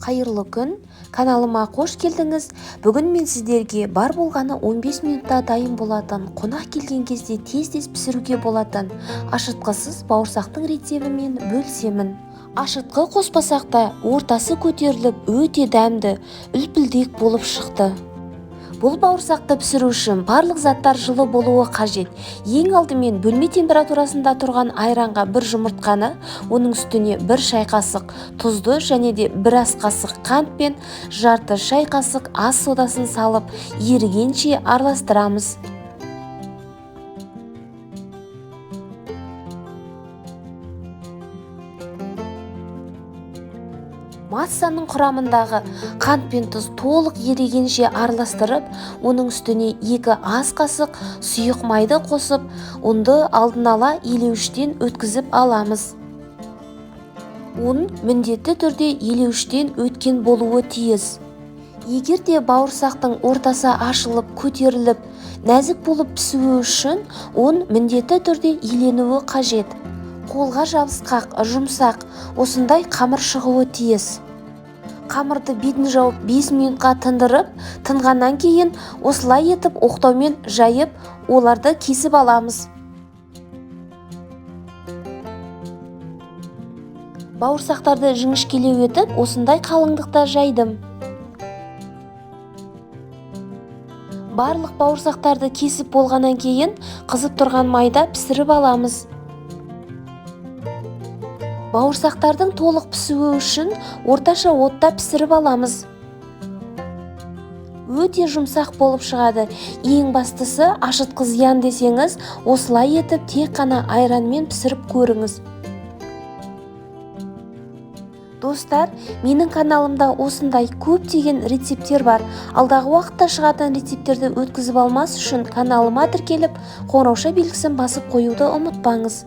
Қайырлы күн, каналыма қош келдіңіз. Бүгін мен сіздерге бар болғаны 15 минутта дайын болатын, қонақ келген кезде тез-тез пісіруге болатын ашытқысыз бауырсақтың рецебімен бөлісемін. Ашытқы қоспасақ та ортасы көтеріліп, өте дәмді, үлпілдек болып шықты. Бұл бауырсақты пісіру үшін барлық заттар жылы болуы қажет. Ең алдымен бөлме температурасында тұрған айранға бір жұмыртқаны, оның үстіне бір шай қасық тұзды және де бір ас қасық қант пен жарты шай қасық ас содасын салып, ерігенше араластырамыз. Массаның құрамындағы қант пен тұз толық ерігенше араластырып, оның үстіне 2 ас қасық сұйық майды қосып, ұнды алдын ала елеуіштен өткізіп аламыз. Ұн міндетті түрде елеуіштен өткен болуы тиіс. Егер де бауырсақтың ортасы ашылып, көтеріліп, нәзік болып пісуі үшін ұн міндетті түрде еленуі қажет. Қолға жабысқақ, жұмсақ, осындай қамыр шығуы тиіс. Қамырды бетін жауып 5 минутқа тындырып, тынғаннан кейін осылай етіп оқтаумен жайып, оларды кесіп аламыз. Бауырсақтарды жіңішкелеу етіп, осындай қалыңдықта жайдым. Барлық бауырсақтарды кесіп болғаннан кейін қызып тұрған майда пісіріп аламыз. Бауырсақтардың толық пісуі үшін орташа отта пісіріп аламыз. Өте жұмсақ болып шығады. Ең бастысы ашытқы зиян десеңіз, осылай етіп тек қана айранмен пісіріп көріңіз. Достар, менің каналымда осындай көптеген рецептер бар. Алдағы уақытта шығатын рецептерді өткізіп алмас үшін каналыма тіркеліп, қоңырауша белгісін басып қоюды ұмытпаңыз.